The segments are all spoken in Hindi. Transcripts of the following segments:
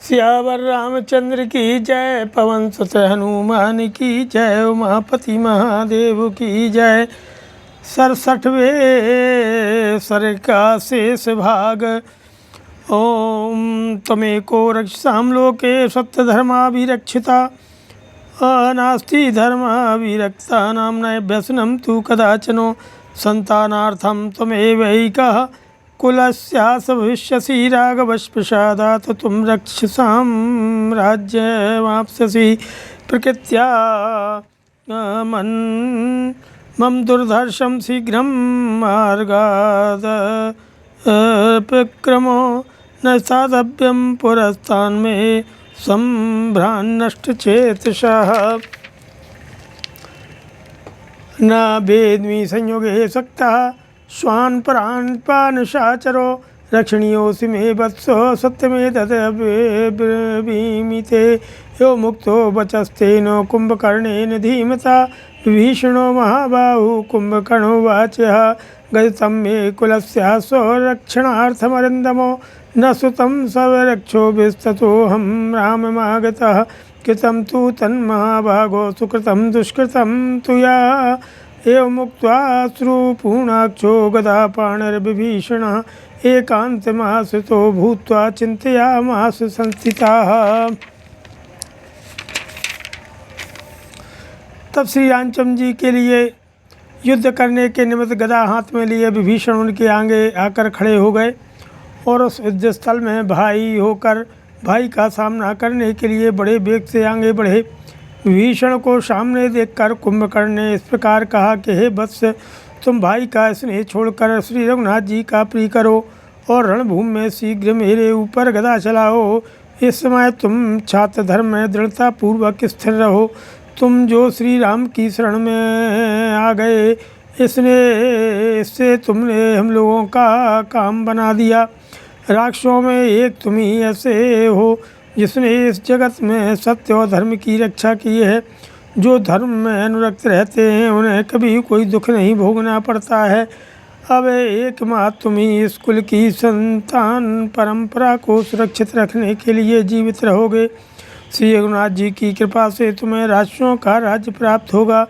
सियावर रामचंद्र की जय, पवन सुत हनुमान की जय, उमापति महादेव की जय। 67वें सर्ग का शेष भाग। ओम त्वमेको रक्षसां लोके सत्यधर्माभिरक्षिता, नास्ति धर्माभिरक्षानां न व्यसनं तु कदाचनो, संतानार्थं त्वमेवैकः कुलस्यास भविष्यसि, राघवस्प्रसादात् त्वं रक्षसां राज्यमाप्स्यसि। प्रकृत्या मम दुर्धर्षं शीघ्रं मार्गादपक्रमो, न साधव्यं पुरस्तान् मे सम्भ्रान्नष्टचेतसः। न वेद्मि संयोगे सक्तः स्वान् परान् पानशाचरो, रक्षणीयोऽसि मे वत्सो सत्यमेतद्ब्रवीमि ते। यो मुक्तो वचस्तेन कुम्भकर्णेन धीमता, विभीषणो महाबाहु कुम्भकर्णोवाचः। गदितं मे कुलस्यासो रक्षणार्थमरिन्दमो, न सुतं स्वरक्षो विस्ततोऽहं राममागतः। कृतं तु तन्महाभागो सुकृतं दुष्कृतं तुया, एवमुक्त्वा श्रुपूर्णाक्षो गदापाणिर्विभीषणः, एकान्तमाश्रितो भूत्वा चिन्तयामास संस्थितः। तब श्री रामचंद्र जी के लिए युद्ध करने के निमित्त गदा हाथ में लिए विभीषण उनके आगे आकर खड़े हो गए और उस युद्ध स्थल में भाई होकर भाई का सामना करने के लिए बड़े वेग से आगे बढ़े। विभीषण को सामने देखकर कुंभकर्ण ने इस प्रकार कहा कि हे वत्स, तुम भाई का स्नेह छोड़कर श्री रघुनाथ जी का प्रिय करो और रणभूमि में शीघ्र मेरे ऊपर गदा चलाओ। इस समय तुम छात्र धर्म में दृढ़ता पूर्वक स्थिर रहो। तुम जो श्री राम की शरण में आ गए, इससे तुमने हम लोगों का काम बना दिया। राक्षसों में एक तुम ही ऐसे हो जिसने इस जगत में सत्य और धर्म की रक्षा की है। जो धर्म में अनुरक्त रहते हैं उन्हें कभी कोई दुख नहीं भोगना पड़ता है। अब एकमात्र तुम ही इस कुल की संतान परंपरा को सुरक्षित रखने के लिए जीवित रहोगे। श्री रघुनाथ जी की कृपा से तुम्हें राक्षसों का राज्य प्राप्त होगा।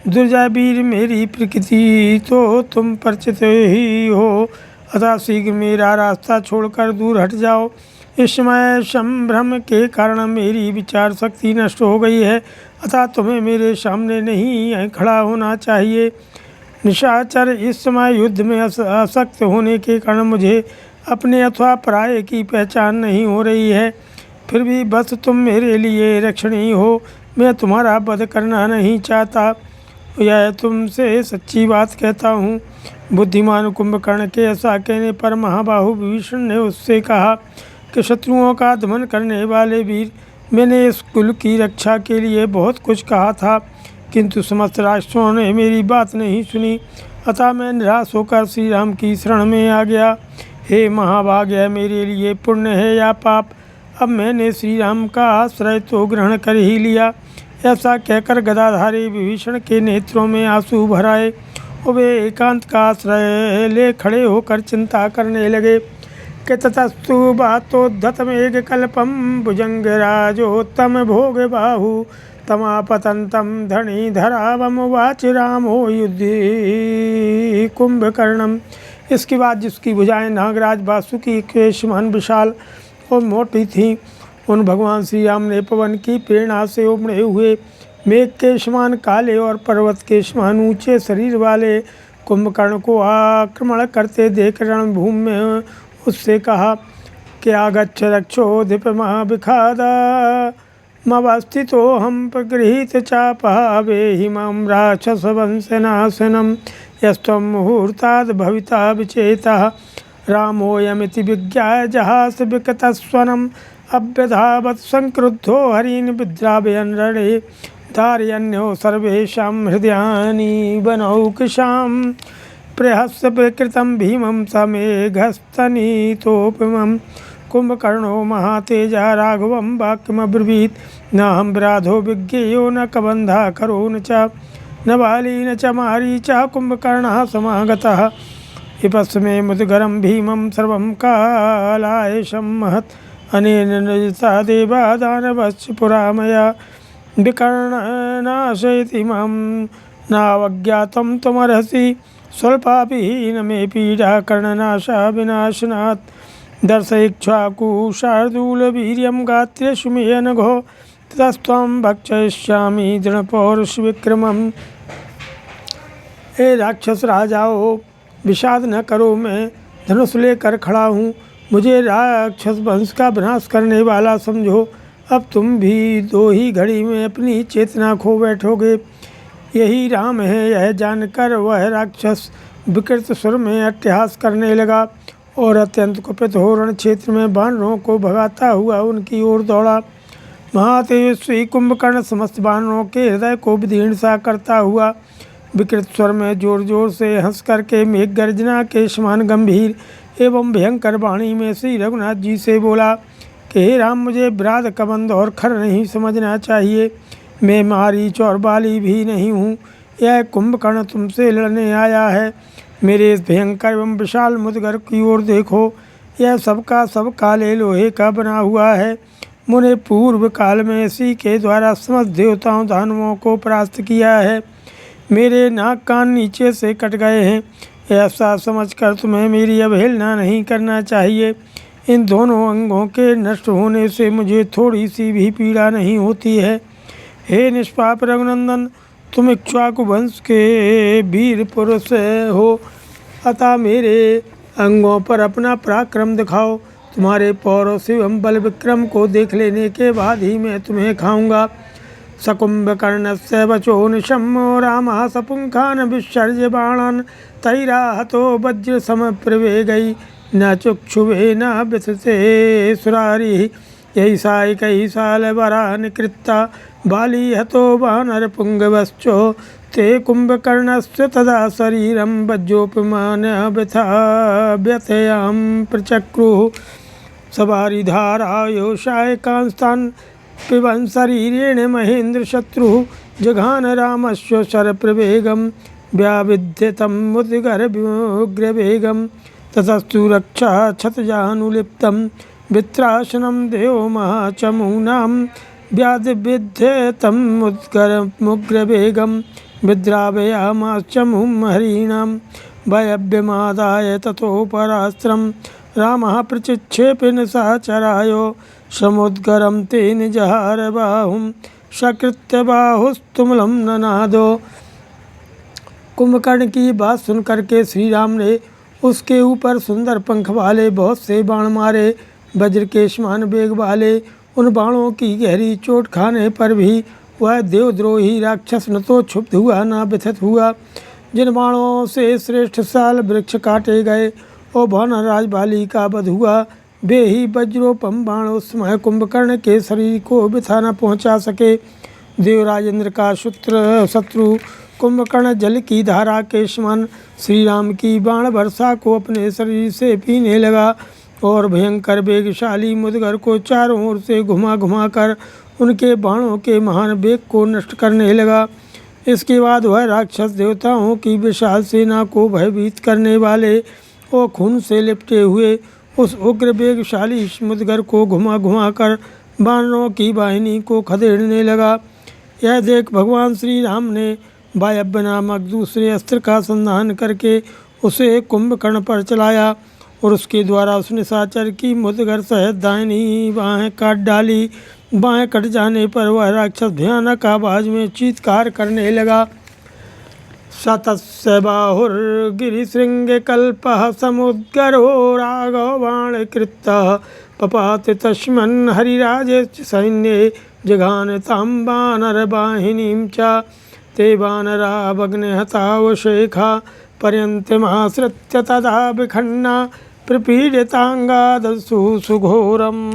दुर्जय वीर मेरी प्रकृति तो तुम परिचित ही हो, अतः शीघ्र मेरा रास्ता छोड़कर दूर हट जाओ। इस समय संभ्रम के कारण मेरी विचार शक्ति नष्ट हो गई है, अतः तुम्हें मेरे सामने नहीं खड़ा होना चाहिए। निशाचर, इस समय युद्ध में आसक्त होने के कारण मुझे अपने अथवा पराये की पहचान नहीं हो रही है। फिर भी बस तुम मेरे लिए रक्षणीय हो, मैं तुम्हारा वध करना नहीं चाहता। यह तुमसे सच्ची बात कहता हूँ। बुद्धिमान कुंभकर्ण के ऐसा कहने पर महाबाहु विभीषण ने उससे कहा कि शत्रुओं का दमन करने वाले वीर, मैंने इस कुल की रक्षा के लिए बहुत कुछ कहा था, किंतु समस्त राक्षसों ने मेरी बात नहीं सुनी, अतः मैं निराश होकर श्री राम की शरण में आ गया। हे महाभाग्य, मेरे लिए पुण्य है या पाप, अब मैंने श्री राम का आश्रय तो ग्रहण कर ही लिया। ऐसा कहकर गदाधारी विभीषण के नेत्रों में आंसू भर आए और वे एकांत का आश्रय ले खड़े होकर चिंता करने लगे कि ततस्तु बातोद्धतमेघ कल्पम भुजंगराजोत्तम भोग बाहु, तमापतंतम धनी धरावमुवाच रामो युद्धि कुंभकर्णम। इसके बाद जिसकी भुजाएं नागराज वासुकी के समान विशाल और मोटी थीं, उन भगवान श्री राम ने पवन की प्रेरणा से उमड़े हुए मेघ के समान काले और पर्वत के समान ऊंचे शरीर वाले कुंभकर्ण को आक्रमण करते देख रणभूमि में उससे कहा कि आगच्छ रक्षोधिप महाविखादा, मवस्थितो हम प्रगृहीत चापहावे हिमं राक्षस वंशनाशनम, यस्त्वं मुहूर्ताद् भविता विचेतः। रामोऽयमिति विज्ञाय जहास विकतस्वनम्, अभ्यधावत् संक्रुद्धो हरीन् विद्रावयन् रणे, धारयन्यो सर्वेषां हृदयानि वनौकसां, प्रहस्य विकृतं भीमं समेघस्तनीतोपमं। कुंभकर्णो महातेजा राघवं वाक्यमब्रवीत्, नाहं विराधो विज्ञेयो न कबन्धा करो न च, न बाली न च मारीचा कुंभकर्णः समागतः। विपस्मे मुद्गरं भीमं सर्वं कालायशं महत्, अनेन नजसा देवा दानवश्च पुरा मया विकर्णनाशयति मां नावज्ञातं त्वमर्हसि स्वल्पापि न मे पीडा कर्णनाशा विनाशनात् दर्शयिक्ष्वाकुशार्दूलवीर्यं गात्रेषु मे अनघो ततस्त्वं भक्षयिष्यामि दृढ़पौरुषविक्रमम्। हे राक्षस राजाओं, विषाद न करो, मैं धनुष लेकर खड़ा हूँ। मुझे राक्षस वंश का विनाश करने वाला समझो। अब तुम भी दो ही घड़ी में अपनी चेतना खो बैठोगे। यही राम है, यह जानकर वह राक्षस विकृत सुर में अट्टहास करने लगा और अत्यंत कुपित हो रण क्षेत्र में वानरों को भगाता हुआ उनकी ओर दौड़ा। महातेजस्वी कुंभकर्ण समस्त वानरों के हृदय को विदीर्ण सा करता हुआ विकृत स्वर में जोर जोर से हंस करके मेघ गर्जना के समान गंभीर एवं भयंकर वाणी में श्री रघुनाथ जी से बोला कि हे राम, मुझे विराध कबंध और खर नहीं समझना चाहिए। मैं मारीच और बाली भी नहीं हूँ। यह कुंभकर्ण तुमसे लड़ने आया है। मेरे इस भयंकर एवं विशाल मुदगर की ओर देखो। यह सबका सब काले लोहे का बना हुआ है। मुने पूर्व काल में इसी के द्वारा समस्त देवताओं दानवों को परास्त किया है। मेरे नाक कान नीचे से कट गए हैं। ऐसा समझकर तुम्हें मेरी अवहेलना नहीं करना चाहिए। इन दोनों अंगों के नष्ट होने से मुझे थोड़ी सी भी पीड़ा नहीं होती है। हे निष्पाप रघुनंदन, तुम इक्ष्वाकु वंश के वीर पुरुष हो, अतः मेरे अंगों पर अपना पराक्रम दिखाओ। तुम्हारे पौरुष एवं बल विक्रम को देख लेने के बाद ही मैं तुम्हें खाऊंगा। सकुंभकर्णस्य वचो निशम्यो रामः सपुंखान् विसर्ज्य बाणान् तैराहतो वज्र समप्रवेगै न चुक्षुभे न व्यथते सुरारिः। यही सायिकैः सालवरान्कृत्ता बाली हतो वानरपुङ्गवश्चो ते कुंभकर्णस्य तदा शरीरं वज्रोपमान् व्यथा व्यथयां प्रचक्रुः। सवारिधारायो शायकांस्तान् पिबन् शरीरेण महेन्द्र शत्रुः जघान रामस्य शरप्रवेगं व्याविध्यतं मुद्गरव्युग्रवेगं। ततस्तु रक्षा क्षतजानुलिप्तं वित्रासनं देवमहाचमूनां व्याधिविध्यतं मुद्गरमुग्रवेगं विद्रावयामाश्चमुं हरीणां वयव्यमादाय ततोपरास्त्रं रामः प्रचिक्षेपेन सहचरायो समुद्गरं तेन जहार बाहुं सकृत्य बाहुस्तुमलं ननादो। कुंभकर्ण की बात सुनकर के श्री राम ने उसके ऊपर सुंदर पंख वाले बहुत से बाण मारे। वज्र के समान वेग वाले उन बाणों की गहरी चोट खाने पर भी वह देवद्रोही राक्षस न तो क्षुब्ध हुआ न व्यथित हुआ। जिन बाणों से श्रेष्ठ साल वृक्ष काटे गए और वानरराज बाली का वध हुआ, वे ही वज्रोपम बाण उस समय कुंभकर्ण के शरीर को व्यथा न पहुँचा सके। देवराजेंद्र का शत्रु कुंभकर्ण जल की धारा के समान श्री राम की बाण वर्षा को अपने शरीर से पीने लगा और भयंकर वेगशाली मुदगर को चारों ओर से घुमा घुमा कर उनके बाणों के महान वेग को नष्ट करने लगा। इसके बाद वह राक्षस देवताओं की विशाल सेना को भयभीत करने वाले और खून से लिपटे हुए उस उग्र वेगशाली मुदगर को घुमा घुमा कर वानरों की वाहिनी को खदेड़ने लगा। यह देख भगवान श्री राम ने वायव्य नामक दूसरे अस्त्र का संधान करके उसे कुंभकर्ण पर चलाया और उसके द्वारा उस निशाचर की मुदगर सहित दाहिनी बाहें काट डाली। बाहें कट जाने पर वह राक्षस भयानक आवाज में चीत्कार करने लगा। शतस्य बाहुर्गिरिशृङ्गकल्पः समुद्गरो राघवाणकृतः पपाति तस्मिन् हरिराजस्य सैन्ये जघान तां वानरवाहिनीं च ते वानरा भग्नहतावशेखा पर्यन्तमाश्रित्य तदा विखन्ना प्रपीडिताङ्गादसु सुघोरम्।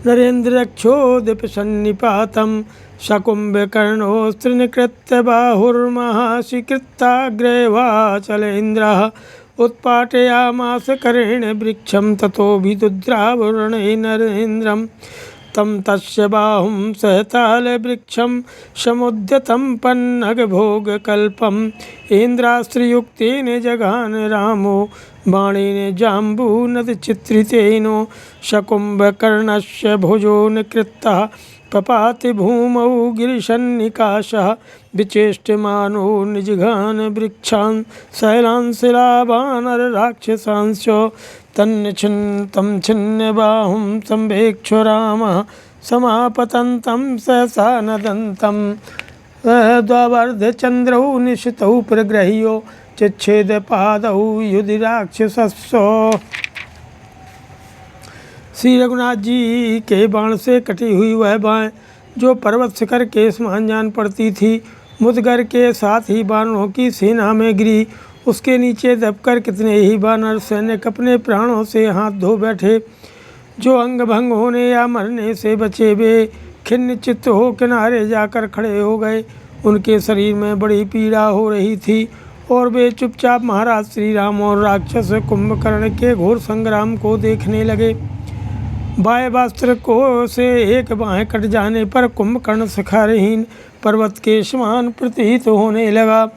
नरेन्द्रक्षोदिपसन्निपातं शकुम्भकर्णोऽस्त्रनिकृत्य बाहुर्महाशिकृत्ताग्रेवाचलेन्द्रः उत्पाटयामास करेण वृक्षं ततो विदुद्रावरणेन नरेन्द्रं तं तस्य बाहुं सहतालवृक्षं समुद्यतं पन्नगभोगकल्पम् इन्द्रास्त्रयुक्तेन जघान रामो बाणेन जाम्बूनदचित्रितेनो शकुम्भकर्णस्य भुजो निकृत्तः पपाति भूमौ गिरिशन्निकाशः विचेष्टमानो निजघान वृक्षान् शैलान् शिलावानरराक्षसांश्च तं छिन्नबाहुं संवेक्ष्य रामः समापतन्तं सहसा नदन्तं द्वावर्धचन्द्रौ निशितौ प्रगृह्यो चिच्छेदपादौ युधि राक्षसस्व। श्री रघुनाथ जी के बाण से कटी हुई वह बाएं जो पर्वत शिखर के समान जान पड़ती थी, मुदगर के साथ ही बानरों की सेना में गिरी। उसके नीचे दबकर कितने ही बानर सैनिक अपने प्राणों से हाथ धो बैठे। जो अंग भंग होने या मरने से बचे वे खिन्न चित्त हो किनारे जाकर खड़े हो गए। उनके शरीर में बड़ी पीड़ा हो रही थी और वे चुपचाप महाराज श्री राम और राक्षस कुंभकर्ण के घोर संग्राम को देखने लगे। बाएं वस्त्र को से एक बाहें कट जाने पर कुंभकर्ण शिखरहीन पर्वत के समान प्रतीत होने लगा।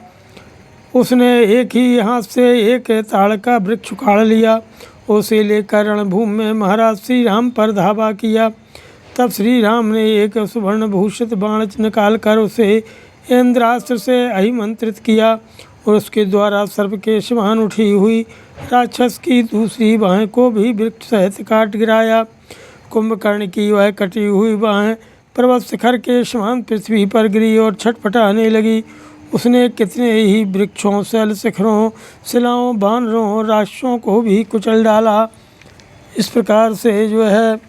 उसने एक ही हाथ से एक ताड़ का वृक्ष उखाड़ लिया। उसे लेकर रणभूमि में महाराज श्री राम पर धावा किया। तब श्री राम ने एक सुवर्ण भूषित बाण निकालकर उसे इंद्रास्त्र से अभिमंत्रित किया और उसके द्वारा सर्प के समान उठी हुई राक्षस की दूसरी बाहें को भी वृक्ष सहित काट गिराया। कुंभकर्ण की वह कटी हुई बाहें पर्वत शिखर के समान पृथ्वी पर गिरी और छटपटाने लगी। उसने कितने ही वृक्षों शैल शिखरों शिलाओं बानरों और राक्षसों को भी कुचल डाला। इस प्रकार से जो है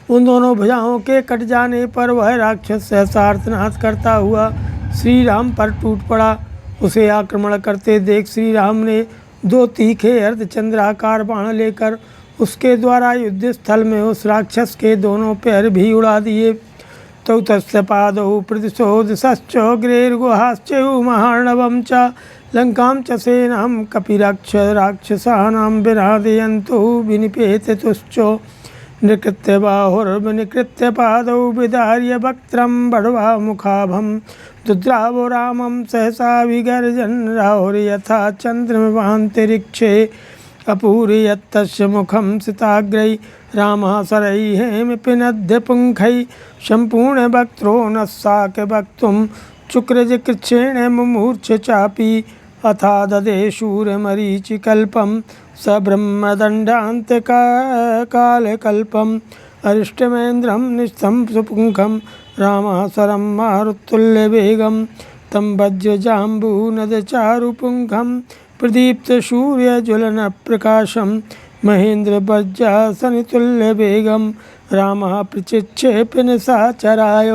उन दोनों भुजाओं के कट जाने पर वह राक्षस सहसा आर्तनाद करता हुआ श्री राम पर टूट पड़ा। उसे आक्रमण करते देख श्री राम ने दो तीखे अर्धचंद्राकार बाण लेकर उसके द्वारा युद्ध स्थल में उस राक्षस के दोनों पैर भी उड़ा दिए। तौ तस्य पादौ प्रदिशो दिशश्चोग्रेर्गुहाश्चैव महार्णवं च लंकां च सेनां कपिराक्षसानां विनादयन्तौ विनिपेततुश्च निकृत्य बाहुर्विनिकृत्य पादौ विदार्य वक्त्रं बढ्वा मुखाभं दुद्रावो रामं सहसा विगर्जन् राहुर्यथा चन्द्रमिवान्तरिक्षे अपूरयत्तस्य मुखं सिताग्रै रामः शरैः पिनद्यपुङ्खैः सम्पूर्णवक्त्रो न साकवक्तुं चुक्रजकृच्छ्रेण मुमूर्छ चापि अथा ददे शूरमरीचिकल्पं स ब्रह्मदण्डान्तकालकल्पम् अरिष्टमेन्द्रं निस्तं सुपुङ्खं रामः शरं मारुत्तुल्यवेगं तं वज्रजाम्बूनदचारुपुङ्खं प्रदीप्तसूर्यज्वलनप्रकाशं महेन्द्रवज्रासनतुल्यवेगं रामः प्रचिक्षेप्य निशाचराय।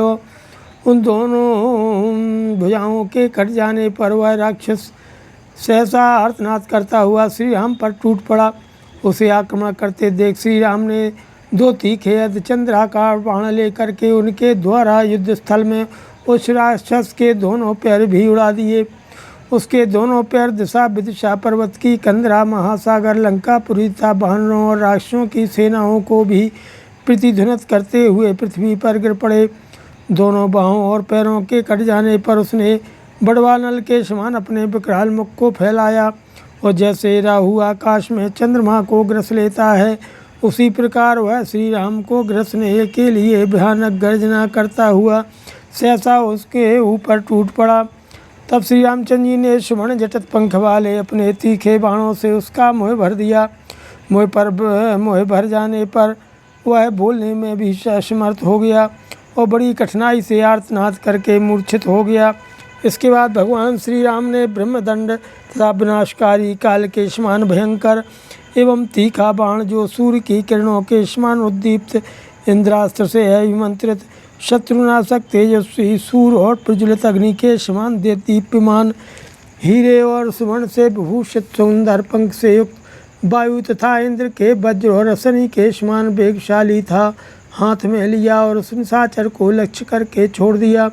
उन दोनों भुजाओं के कट जाने पर वह राक्षस सहसा आर्तनाद करता हुआ श्री राम पर टूट पड़ा। उसे आक्रमण करते देख श्री राम ने दो तीखे अर्धचंद्राकार बाण लेकर के उनके द्वारा युद्ध स्थल में उस राक्षस के दोनों पैर भी उड़ा दिए। उसके दोनों पैर दिशा विदिशा पर्वत की कंदरा महासागर लंकापुरी तथा वानरों और राक्षसों की सेनाओं को भी प्रतिध्वनित करते हुए पृथ्वी पर गिर पड़े। दोनों बाहों और पैरों के कट जाने पर उसने बड़वा नल के समान अपने विकराल मुख को फैलाया और जैसे राहु आकाश में चंद्रमा को ग्रस लेता है उसी प्रकार वह श्री राम को ग्रसने के लिए भयानक गर्जना करता हुआ सहसा उसके ऊपर टूट पड़ा। तब श्री रामचंद्र जी ने सुवर्ण जटित पंख वाले अपने तीखे बाणों से उसका मुँह भर दिया। मुँह भर जाने पर वह बोलने में भी असमर्थ हो गया और बड़ी कठिनाई से आर्तनाद करके मूर्छित हो गया। इसके बाद भगवान श्री राम ने ब्रह्मदंड तथा विनाशकारी काल के समान भयंकर एवं तीखा बाण जो सूर्य की किरणों के समान उद्दीप्त इंद्रास्त्र से अभिमंत्रित शत्रुनाशक तेजस्वी सूर्य और प्रज्वलित अग्नि के समान दीप्यमान हीरे और सुवर्ण से विभूषित सुंदर पंख से युक्त वायु तथा इंद्र के वज्र और रसनी के समान वेगशाली था, हाथ में लिया और उस निशाचर को लक्ष्य करके छोड़ दिया।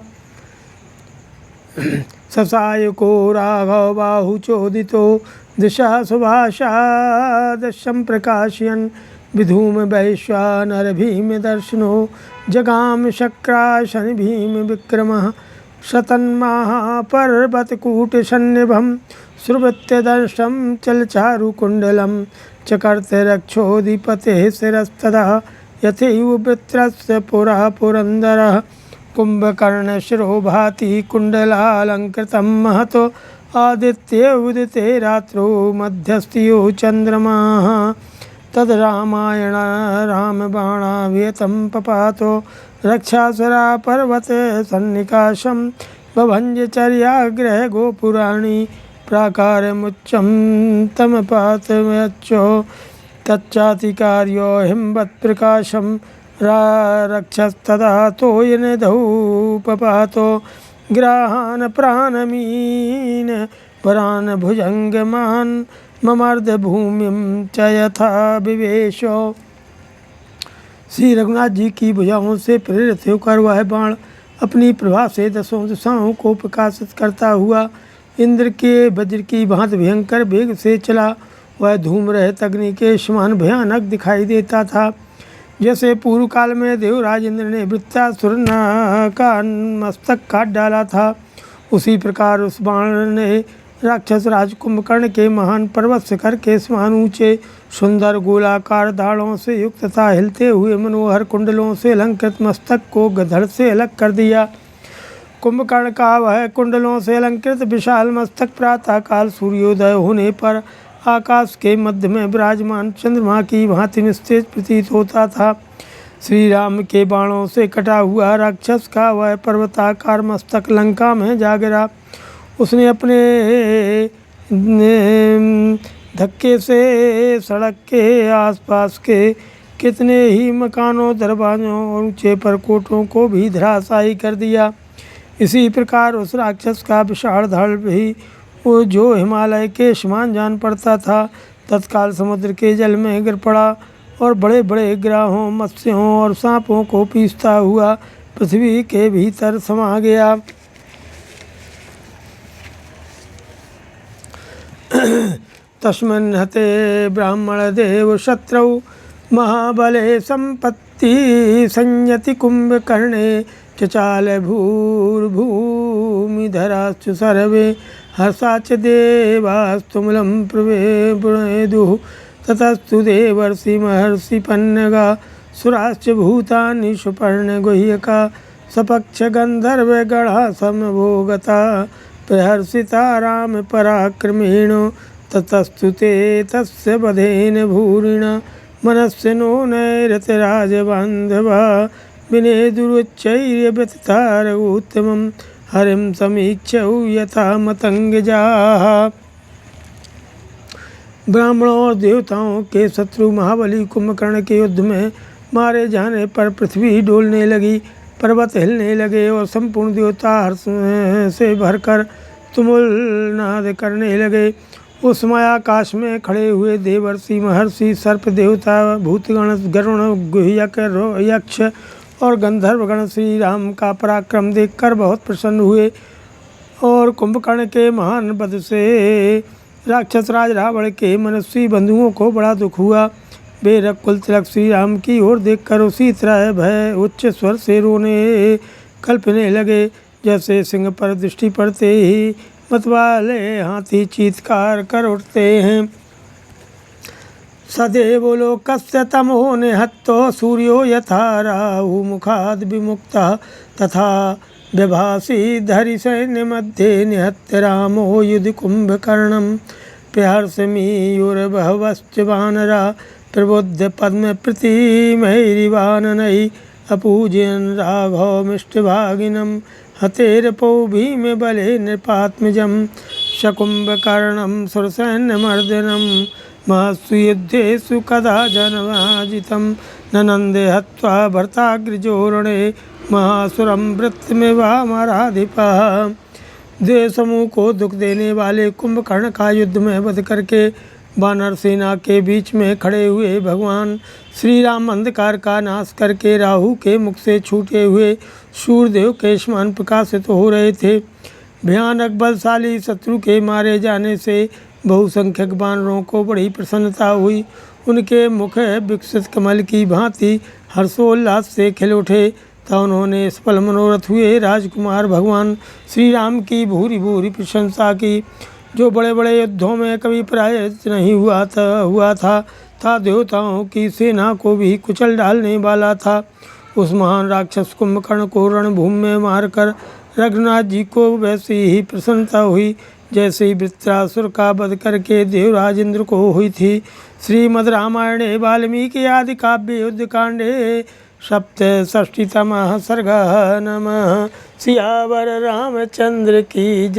ससायको राघव बाहु चोदितो दिशा सुभाषा दशम प्रकाशयन् विधूम वैश्वानर भीम दर्शनो जगाम शक्राशन भीम विक्रमः शतन्महापर्वतकूटसन्निभं सुवृत्यदंशं चलचारुकुण्डलं चकर्ते रक्षोधिपतेः शिरस्तदा यथैव वृत्रस्य पुरः पुरन्दरः कुम्भकर्णशिरो भाति कुण्डलालङ्कृतं महतो आदित्ये उदिते रात्रौ मध्यस्थियो चन्द्रमाः तद् रामायण रामबाणाभियतं पपातो रक्षासुरा पर्वते सन्निकाशं बभञ्जचर्याग्रह गोपुराणि प्राकारमुच्चं तमपातमच्चो तच्चातिकार्यो हिंवत्प्रकाशं रक्षस्तदा तोयनिधौ पपातो ग्राहान् प्राणमीन परान् भुजङ्गमान् ममर्दभूमिं च यथा विवेशो। श्री रघुनाथ जी की भुजाओं से प्रेरित होकर वह बाण अपनी प्रभा से दसों दिशाओं को प्रकाशित करता हुआ इंद्र के वज्र की भांति भयंकर वेग से चला। वह धूम रहित अग्नि के समान भयानक दिखाई देता था। जैसे पूर्व काल में देवराज इंद्र ने वृत्तासुर का मस्तक काट डाला था, उसी प्रकार उस बाण ने राक्षस राज कुंभकर्ण के महान पर्वत शिखर के समान ऊंचे सुंदर गोलाकार दाढ़ों से युक्त तथा हिलते हुए मनोहर कुंडलों से अलंकृत मस्तक को गधड़ से अलग कर दिया। कुंभकर्ण का वह कुंडलों से अलंकृत विशाल मस्तक प्रातःकाल सूर्योदय होने पर आकाश के मध्य में विराजमान चंद्रमा की भांति निस्तेज प्रतीत होता था। श्री राम के बाणों से कटा हुआ राक्षस का वह पर्वताकार मस्तक लंका में जा गिरा। उसने अपने धक्के से सड़क के आसपास के कितने ही मकानों, दरवाजों और ऊंचे परकोटों को भी धराशायी कर दिया। इसी प्रकार उस राक्षस का विशाल धड़ भी वो जो हिमालय के समान जान पड़ता था, तत्काल समुद्र के जल में गिर पड़ा और बड़े बड़े ग्राहों, मत्स्यों और सांपों को पीसता हुआ पृथ्वी के भीतर समा गया। तस्मिन् हते ब्राह्मण देव शत्रौ महाबले संपत्ति संयति कुंभकर्णे चचाल भूर्भूमिधराश्च सर्वे हर्षाच देवास्तुमलं प्रवेदुः ततस्तु देवर्षि महर्षि पन्नगा सुराश्च भूतानि सुपर्णगुह्यका सपक्ष गंधर्वगणा समभोगता प्रहर्षिता राम पराक्रमेण ततस्तु ते तस्य वधेन भूरिणा मनस्विनो नैरतिराजबान्धवा विनेदुरुच्चैर्यव्यतितारगोत्तमं हरिं समीक्षौ यथा मतंगजाः। ब्राह्मणों और देवताओं के शत्रु महाबली कुंभकर्ण के युद्ध में मारे जाने पर पृथ्वी डोलने लगी, पर्वत हिलने लगे और संपूर्ण देवता हर्ष से भरकर तुमुल नाद करने लगे। उस समय आकाश में खड़े हुए देवर्षि, महर्षि, सर्प देवता, भूतगण, गरुण, गुह्यक, यक्ष और गंधर्वगण श्री राम का पराक्रम देखकर बहुत प्रसन्न हुए और कुंभकर्ण के महान वध से राक्षस राज रावण के मनस्वी बंधुओं को बड़ा दुख हुआ। वे रकुल तिलक श्री राम की ओर देखकर उसी तरह भय उच्च स्वर से रोने कल्पने लगे जैसे सिंह पर दृष्टि पड़ते ही मतवाले हाथी चीत्कार कर उठते हैं। सदैव लोकस्य तमो निहत्तो सूर्यो यथा राहु मुखाद विमुक्ता तथा विभासी धरि सैन्य मध्ये निहत्य रामो युधि कुंभकर्णम प्रहर्षमीयुर्बहवश्च वानरा प्रबुद्ध पद्म प्रतिमैरिवाननै अपूजयन् राघवमिष्टभागिनं हतेरपौ भीम बले नृपात्मजं शकुंभकर्णं सुरसैन्यमर्दनं महत्सुयुद्धेषु कदा जनवाजितं ननन्दे हत्वा भर्ताग्रजोरणे महासुरं वृत्तमिवामराधिपः। द्वे समूह को दुख देने वाले कुंभकर्ण का युद्ध में वध करके वानर सेना के बीच में खड़े हुए भगवान श्री राम अंधकार का नाश करके राहु के मुख से छूटे हुए सूर्यदेव के समान प्रकाशित हो रहे थे। भयानक बलशाली शत्रु के मारे जाने से बहुसंख्यक वानरों को बड़ी प्रसन्नता हुई। उनके मुख विकसित कमल की भांति हर्षोल्लास से खिल उठे तब उन्होंने सफल मनोरथ हुए। राजकुमार भगवान श्री राम की भूरी भूरी प्रशंसा की। जो बड़े बड़े युद्धों में कभी पराजित नहीं हुआ था देवताओं की सेना को भी कुचल डालने वाला था। उस महान राक्षस कुंभकर्ण को रणभूमि में मारकर रघुनाथ जी को वैसे ही प्रसन्नता हुई जैसे ही वृत्रासुर का वध करके देवराज इंद्र को हुई थी। श्रीमद् रामायणे वाल्मीकि आदि काव्ये युद्धकांडे सप्तषष्टितमः सर्गः। नमः सियावर रामचंद्र की जय।